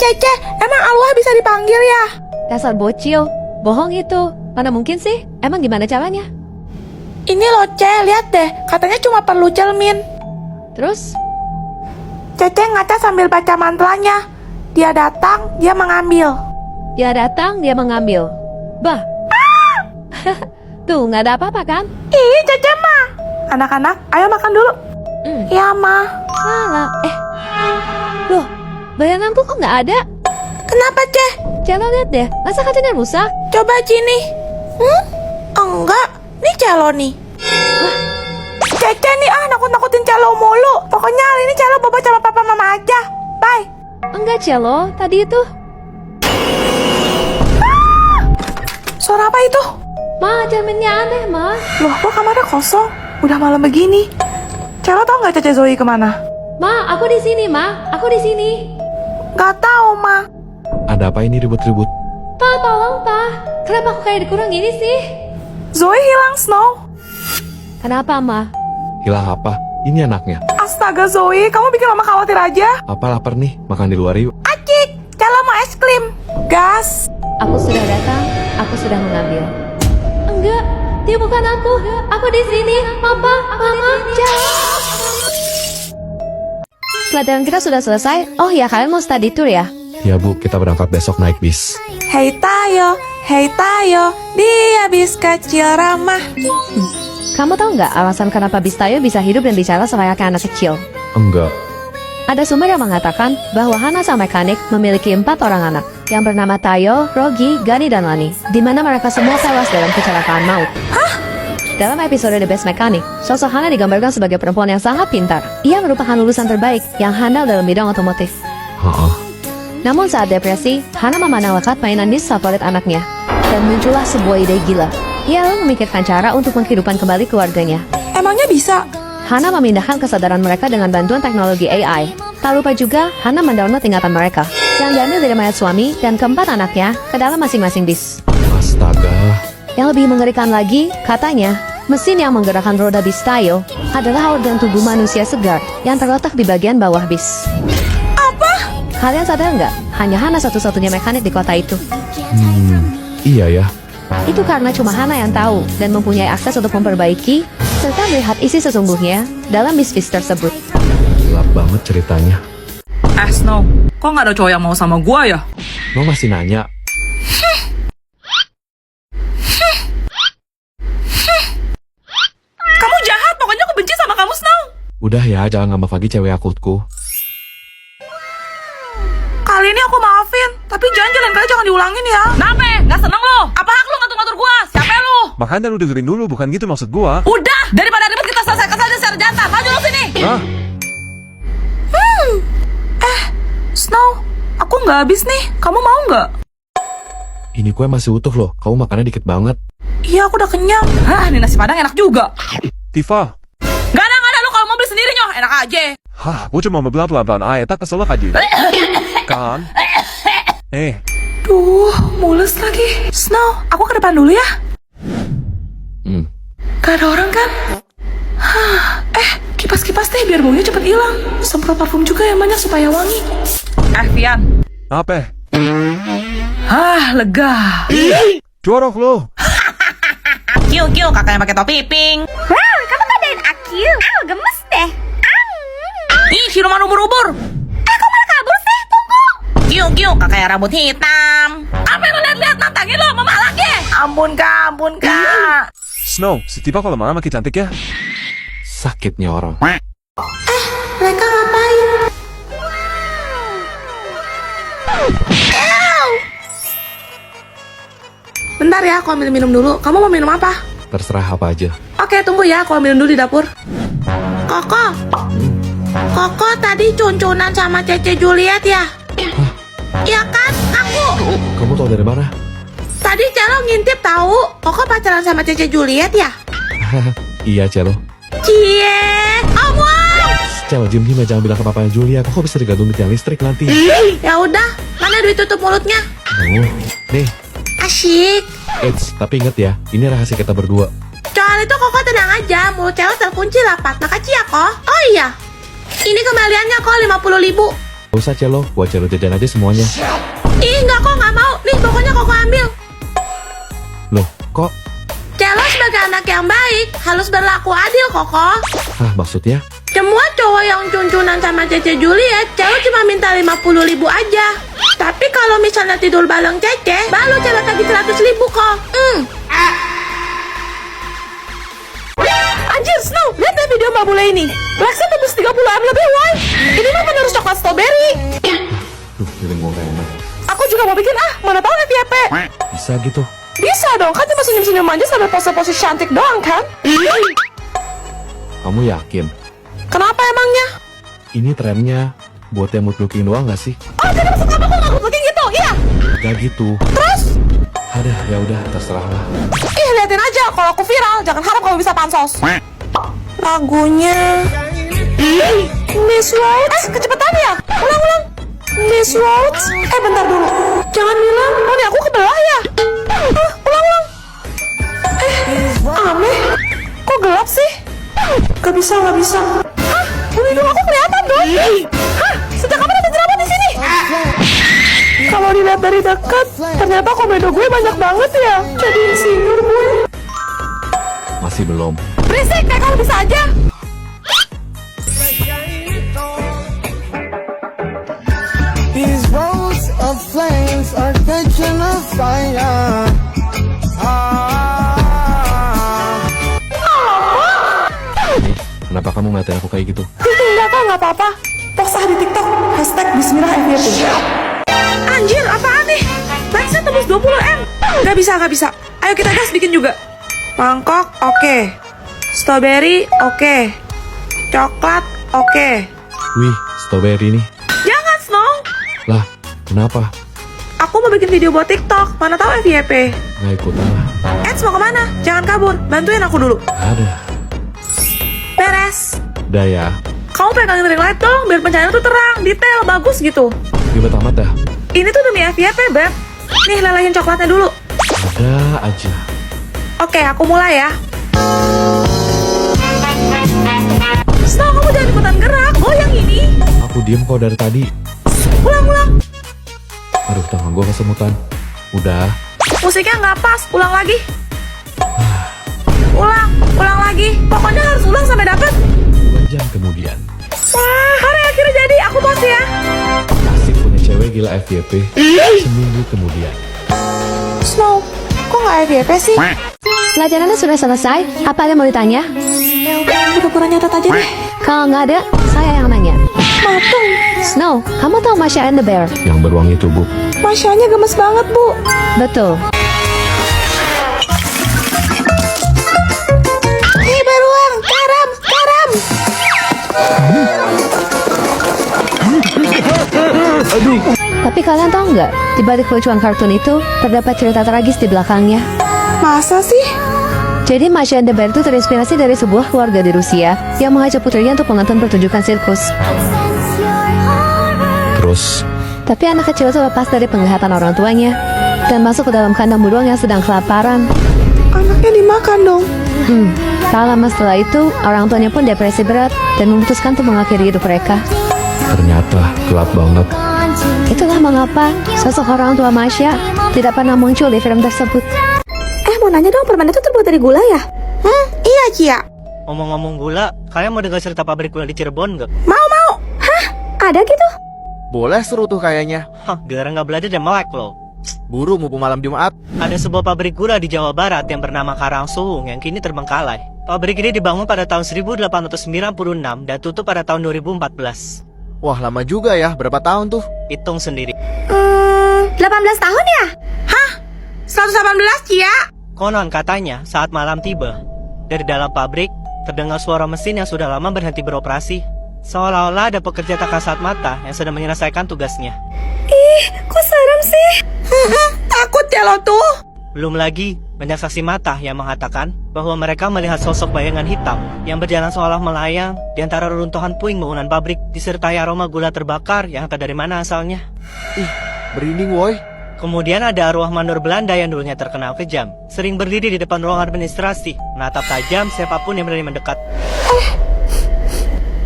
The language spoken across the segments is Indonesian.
Cece, emang Allah bisa dipanggil ya? Dasar bocil, bohong itu. Mana mungkin sih? Emang gimana caranya? Ini loh Ce, lihat deh, katanya cuma perlu cermin. Terus? Cece ngaca sambil baca mantranya. Dia datang, dia mengambil. Dia datang, dia mengambil. Bah. Tuh, nggak ada apa-apa kan? Ih, Cece mah. Anak-anak, ayo makan dulu. Ya, Ma. Salah. Loh, bayanganku kok nggak ada? Kenapa, Ce? Jangan lihat deh, masa kacanya rusak? Coba Cini. Enggak, ini Celo nih. Cece nih nakut-nakutin Celo mulu. Pokoknya hari ini Celo bobo sama papa mama aja. Bye. Enggak, Celo, tadi itu. Suara apa itu? Ma, cerminnya aneh, Ma. Loh, kok kamarnya kosong? Udah malam begini. Celo tau nggak Cece Zoe kemana? Ma, aku di sini, Ma. Aku di sini. Gak tahu, Ma. Ada apa ini ribut-ribut? Pa, tolong, Pa. Kenapa aku kayak dikurang gini sih? Zoe hilang, Snow. Kenapa, Ma? Hilang apa? Ini anaknya. Astaga Zoe, kamu bikin mama khawatir aja. Apa lapar nih? Makan di luar yuk. Acik, Celo mau es krim. Gas. Aku sudah datang, aku sudah mengambil. Enggak, dia bukan aku. Aku di sini. Papa, Mama, jangan. Pelajaran kita sudah selesai. Oh ya, kalian mau study tour ya? Ya Bu, kita berangkat besok naik bis. Hei Tayo, dia bis kecil ramah. Kamu tahu nggak alasan kenapa bis Tayo bisa hidup dan bicara selayaknya anak kecil? Enggak. Ada sumber yang mengatakan bahwa Hana sang mekanik memiliki 4 orang anak yang bernama Tayo, Rogi, Gani, dan Lani, di mana mereka semua tewas dalam kecelakaan maut. Dalam episode The Best Mechanic, sosok Hana digambarkan sebagai perempuan yang sangat pintar. Ia merupakan lulusan terbaik yang handal dalam bidang otomotif. Namun saat depresi, Hana memandang lekat mainan dis favorit anaknya, dan muncullah sebuah ide gila. Ia lalu memikirkan cara untuk menghidupkan kembali keluarganya. Emangnya bisa? Hana memindahkan kesadaran mereka dengan bantuan teknologi AI. Tak lupa juga, Hana mendownload ingatan mereka, yang diambil dari mayat suami dan keempat anaknya ke dalam masing-masing bis. Astaga. Yang lebih mengerikan lagi, katanya, mesin yang menggerakkan roda bis Tayo adalah organ tubuh manusia segar yang terletak di bagian bawah bis. Apa? Kalian sadar nggak? Hanya Hana satu-satunya mekanik di kota itu. Iya ya. Itu karena cuma Hana yang tahu dan mempunyai akses untuk memperbaiki serta melihat isi sesungguhnya dalam bis-bis tersebut. Gelap banget ceritanya. Snow, kok nggak ada cowok yang mau sama gua ya? Lo masih nanya? Kamu jahat, pokoknya aku benci sama kamu, Snow. Udah ya, jangan ngambek lagi cewek akutku. Kali ini aku maafin, tapi jangan kali jangan diulangin ya. Kenapa? Nggak seneng lo? Apa hak lo ngatur-ngatur gua? Siapa lo? Makanya lu dengerin dulu, bukan gitu maksud gua. Udah, daripada ribut kita selesaikan saja secara jantan. Maju lo sini. Hah? Snow, aku nggak habis nih. Kamu mau nggak? Ini kue masih utuh loh, kamu makannya dikit banget. Iya, aku udah kenyang. Hah, ini nasi padang enak juga. Tifa. Gak ada lo kalau mau beli sendiri nyoh, enak aja. Hah, gua cuma mau pelan-pelan aja, tak kesel aja. Kan? Duh, mules lagi. Snow, aku ke depan dulu ya. Gak ada orang kan? Kipas-kipas deh biar baunya cepet hilang. Semprot parfum juga yang banyak supaya wangi. Vian. Apa? Lega. Jorok lo. Kiu, kakaknya pakai topi pink. Wow, kamu ngadain aku. Gemes deh. Ih, siluman ubur-ubur. Kok malah kabur sih? Tunggu. Kiu, kakaknya rambut hitam. Apa yang lo lihat-lihat, nantangin lo, mama lagi. Ampun kak. Snow, si Tifa kalau mana makin cantik ya? Sakitnya orang. Mereka ngapain? Bentar ya, aku ambil minum dulu. Kamu mau minum apa? Terserah apa aja. Oke, tunggu ya, aku ambil dulu di dapur. Koko tadi cuncunan sama Cece Juliet ya? Iya kan, aku. Kamu tahu dari mana? Tadi Celo ngintip tahu. Koko pacaran sama Cece Juliet ya? Iya, Celo. Cie, omong. Celo, diem jangan bilang ke papanya Julia. Kok bisa digantung di tiang listrik nanti? Ya udah, mana duit tutup mulutnya? Nih. Asyik. Tapi inget ya, ini rahasia kita berdua. Soal itu Koko tenang aja, mulut Celo terkunci rapat. Makasih ya, Kok. Oh iya, ini kembaliannya kok 50.000. Gak usah Celo, buat Celo jajan aja semuanya. Ih, enggak kok, nggak mau. Nih, pokoknya kok ambil. Loh, kok? Celo sebagai anak yang baik harus berlaku adil, Koko. Hah, maksudnya? Semua cowok yang cuncunan sama Cece Juliet, Celo cuma minta 50.000 aja. Tapi kalau misalnya tidur bareng Cece, baru Celo tagih 100.000 kok. Anjir, Snow, lihat deh video Mbak Bule ini. Blacksa tembus 30M lebih, woy. Ini mah penerus coklat strawberry. Duh, feeling gue gak enak. Aku juga mau bikin, mana tahu FYP. Bisa gitu. Bisa dong, kan cuma senyum-senyum aja sambil pose-pose cantik doang kan? Kamu yakin? Kenapa emangnya? Ini trennya buat yang mood looking doang gak sih? Oh, jadi maksud kamu kok nggak looking gitu? Iya. Gak gitu. Terus? Ada, ya udah terserah lah. Ih, liatin aja. Kalau aku viral, jangan harap kamu bisa pansos. Lagunya Miss Rhodes. Kecepetan ya? Ulang. Miss Rhodes. Bentar dulu. Jangan bilang, oh ini aku kebelah ya? Ulang. Aneh. Kok gelap sih? Gak bisa. Hah? Hidung aku kelihatan dong. Hah? Sejak kapan ada jerawat di sini? Kalau dilihat dari dekat, ternyata komedo gue banyak banget ya. Jadi insinyur gue. Masih belum. Berisik, kayak kamu bisa aja. These roads of flames are catching a fire. Kenapa kamu ngatain aku kayak gitu? Enggak kok, nggak apa-apa. Post di TikTok, #bismillahfyp. Anjir, apaan nih? Likes-nya tembus 20M. Gak bisa. Ayo kita gas bikin juga. Mangkok, oke. Strawberry, oke. Coklat, oke. Wih, strawberry nih. Jangan, Snow. Lah, kenapa? Aku mau bikin video buat TikTok. Mana tahu FYP. Nggak ikutan lah. Eds mau kemana? Jangan kabur. Bantuin aku dulu. Ada. Beres. Udah ya. Kamu pegangin ring light dong, biar pencahayaan tuh terang, detail, bagus gitu. Ribet amat dah. Ini tuh demi FYP, Beb. Nih, lelehin coklatnya dulu. Ada aja. Oke, aku mulai ya. Snow, kamu jangan ikutan gerak. Goyang ini. Aku diem kok dari tadi. Ulang. Aduh, tangan gue kesemutan. Udah. Musiknya nggak pas. Ulang lagi. Ulang lagi. Pokoknya harus ulang sampai dapet. 2 jam kemudian. Wah, hari akhirnya jadi. Aku post ya. Asik punya cewek gila FYP. Seminggu kemudian. Snow, kok nggak FYP sih? Pelajarannya sudah selesai. Apa ada yang mau ditanya? Pura-pura nyatet aja deh. Kalau nggak ada, saya yang nanya. Matung. Snow, kamu tahu Masha and the Bear? Yang beruang itu, Bu. Masyanya gemes banget, Bu. Betul. Hei, beruang. Karam. Tapi kalian tahu nggak, di balik kelucuan kartun itu, terdapat cerita tragis di belakangnya. Masa sih? Jadi Masha and the Bear itu terinspirasi dari sebuah keluarga di Rusia yang mengajak putrinya untuk menonton pertunjukan sirkus. Terus, Tapi anak kecil itu lepas dari penglihatan orang tuanya dan masuk ke dalam kandang beruang yang sedang kelaparan. Anaknya dimakan dong. Tak lama setelah itu, orang tuanya pun depresi berat dan memutuskan untuk mengakhiri hidup mereka. ternyata gelap banget. Itulah mengapa sosok orang tua Masya tidak pernah muncul di film tersebut. Mau nanya dong, permen itu terbuat dari gula ya? Iya, Cia. Ngomong-ngomong gula, kalian mau dengar cerita pabrik gula di Cirebon nggak? Mau. Ada gitu? Boleh, seru tuh kayaknya. Hah, gara nggak belajar dan melek loh. Buru mumpung malam Jumat. Ada sebuah pabrik gula di Jawa Barat yang bernama Karangsuwung yang kini terbengkalai. Pabrik ini dibangun pada tahun 1896 dan tutup pada tahun 2014. Wah, lama juga ya. Berapa tahun tuh? Hitung sendiri. 18 tahun ya? 118, Cia. Konon katanya saat malam tiba, dari dalam pabrik terdengar suara mesin yang sudah lama berhenti beroperasi. Seolah-olah ada pekerja tak kasat mata yang sedang menyelesaikan tugasnya. Kok serem sih? Takut ya lo tuh. Belum lagi banyak saksi mata yang mengatakan bahwa mereka melihat sosok bayangan hitam yang berjalan seolah melayang di antara reruntuhan puing bangunan pabrik disertai aroma gula terbakar yang entah dari mana asalnya. Merinding, woi. Kemudian ada arwah mandor Belanda yang dulunya terkenal kejam, sering berdiri di depan ruang administrasi, menatap tajam siapapun yang berani mendekat.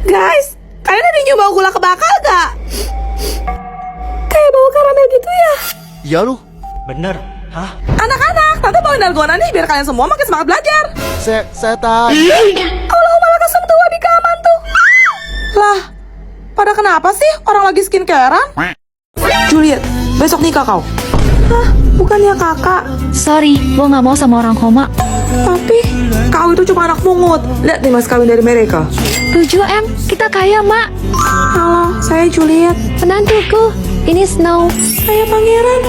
Guys, kalian ada nyoba gula kebakar gak? Kayak bau karamel gitu ya. Iya lu. Bener. Hah? Anak-anak, tante bawain dalgona nih biar kalian semua makin semangat belajar. Setan. Allah malah kesem tuh di kaman tuh. Lah, pada kenapa sih orang lagi skincarean? Juliet, besok nikah kau. Hah, bukannya kakak. Sorry, gue gak mau sama orang koma. Tapi, kau itu cuma anak pungut. Lihat nih mas kawin dari mereka. 7M, kita kaya, Mak. Halo, saya Juliet. Penantuku, ini Snow. Saya pangeran.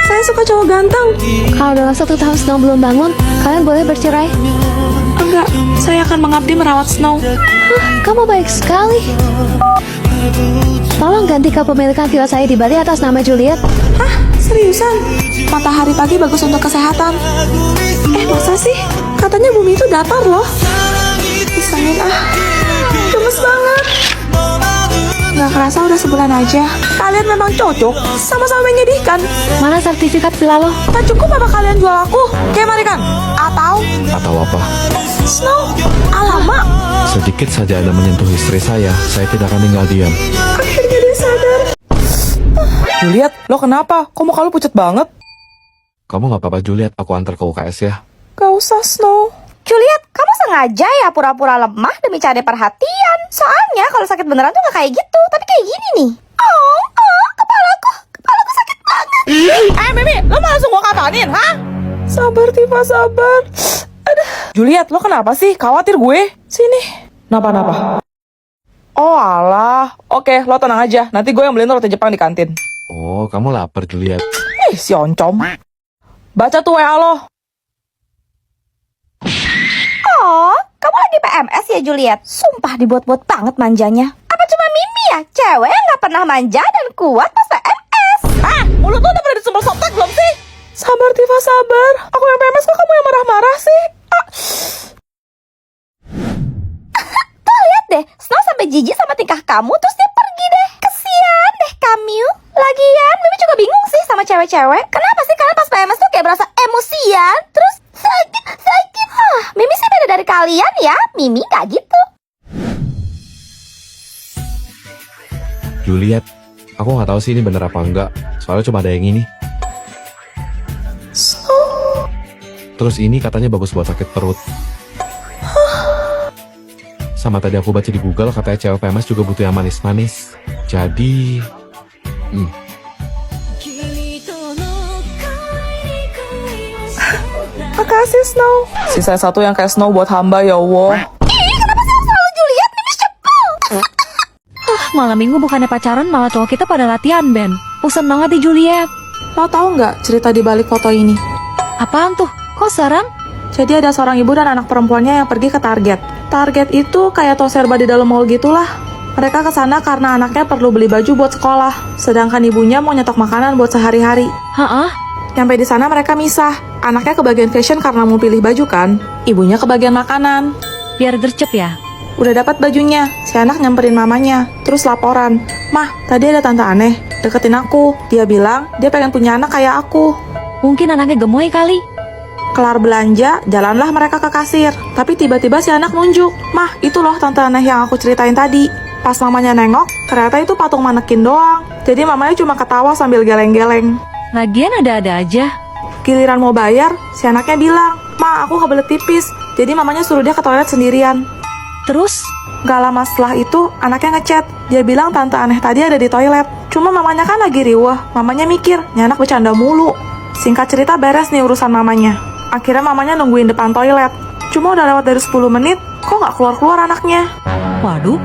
Saya suka cowok ganteng. Kalau dalam 1 tahun Snow belum bangun, kalian boleh bercerai. Enggak, saya akan mengabdi merawat Snow. Kamu baik sekali. Tolong ganti kepemilikan villa saya di Bali atas nama Juliet. Hah, seriusan? Matahari pagi bagus untuk kesehatan. Masa sih? Katanya bumi itu datar loh. Pisangin gemes banget. Gak kerasa udah sebulan aja. Kalian memang cocok, sama-sama menyedihkan. Mana sertifikat villa lo? Tak cukup apa kalian jual aku? Kayak Marikan? Atau Atau apa? Snow? Alamak, Sedikit saja Anda menyentuh istri saya tidak akan tinggal diam. akhirnya dia sadar. Juliet, lo kenapa? Kok muka lo pucat banget? Kamu gak apa-apa Juliet, aku antar ke UKS ya. Gak usah, Snow. Juliet, kamu sengaja ya pura-pura lemah demi cari perhatian. Soalnya kalau sakit beneran tuh gak kayak gitu, tapi kayak gini nih. Kepalaku sakit banget. Mimi, lo mau langsung gua katanin, ha? Sabar, Tifa, sabar. Aduh. Juliet, lo kenapa sih? Khawatir gue. Sini. Napa? Oh alah. Oke, lo tenang aja. Nanti gue yang beliin roti Jepang di kantin. Oh, kamu lapar Juliet. Si oncom. Baca tuh WA lo. Oh, kamu lagi PMS ya Juliet? Sumpah dibuat-buat banget manjanya. Apa cuma Mimi ya? Cewek yang gak pernah manja dan kuat pas PMS. Mulut lo udah pernah disembel softtek belum sih? Sabar, Tifa, sabar. Aku yang PMS kok kamu yang marah-marah sih? Tuh lihat deh, Snow sampai jijik sama tingkah kamu, terus dia pergi deh. Kesian deh kamu. Lagian, Mimi juga bingung sih sama cewek-cewek. Kenapa sih kalian pas PMS tuh kayak berasa emosian? Terus sakit. Mimi sih beda dari kalian ya. Mimi gak gitu. Juliet, aku gak tahu sih ini bener apa enggak. Soalnya cuma ada yang ini. Terus ini katanya bagus buat sakit perut. Sama tadi aku baca di Google katanya cewek PMS juga butuh yang manis-manis. Jadi... Makasih, Snow. Sisa satu yang kayak Snow buat hamba, ya Allah. Kenapa sih harus selalu Juliet? Mimi cepel. Malam minggu bukannya pacaran, malah cowok kita pada latihan band. Bosan banget di Juliet. Lo tahu nggak cerita di balik foto ini? Apaan tuh? Kok serem? Jadi ada seorang ibu dan anak perempuannya yang pergi ke Target. Target itu kayak Toserba di dalam mall gitulah. Mereka ke sana karena anaknya perlu beli baju buat sekolah, sedangkan ibunya mau nyetok makanan buat sehari-hari. Nyampe di sana mereka misah. Anaknya ke bagian fashion karena mau pilih baju kan. Ibunya ke bagian makanan. Biar gercep ya? Udah dapat bajunya, si anak nyamperin mamanya, terus laporan. Mah, tadi ada tante aneh, deketin aku. Dia bilang dia pengen punya anak kayak aku. Mungkin anaknya gemoy kali. Kelar belanja, jalanlah mereka ke kasir. Tapi tiba-tiba si anak nunjuk. Mah, itu loh tante aneh yang aku ceritain tadi. Pas mamanya nengok, ternyata itu patung manekin doang. Jadi mamanya cuma ketawa sambil geleng-geleng. Lagian ada-ada aja. Giliran mau bayar, si anaknya bilang, Ma, aku kebelet pipis. Jadi mamanya suruh dia ke toilet sendirian. Terus? Gak lama setelah itu, anaknya ngechat. Dia bilang tante aneh tadi ada di toilet. Cuma mamanya kan lagi riweh. Mamanya mikir, ini anak bercanda mulu. Singkat cerita beres nih urusan mamanya. Akhirnya mamanya nungguin depan toilet. Cuma udah lewat dari 10 menit, kok gak keluar-keluar anaknya? Waduh.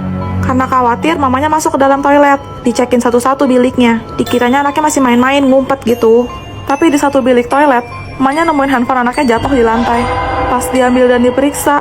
Karena khawatir, mamanya masuk ke dalam toilet. Dicekin satu-satu biliknya. Dikiranya anaknya masih main-main, ngumpet gitu. Tapi di satu bilik toilet, mamanya nemuin handphone anaknya jatuh di lantai. Pas diambil dan diperiksa,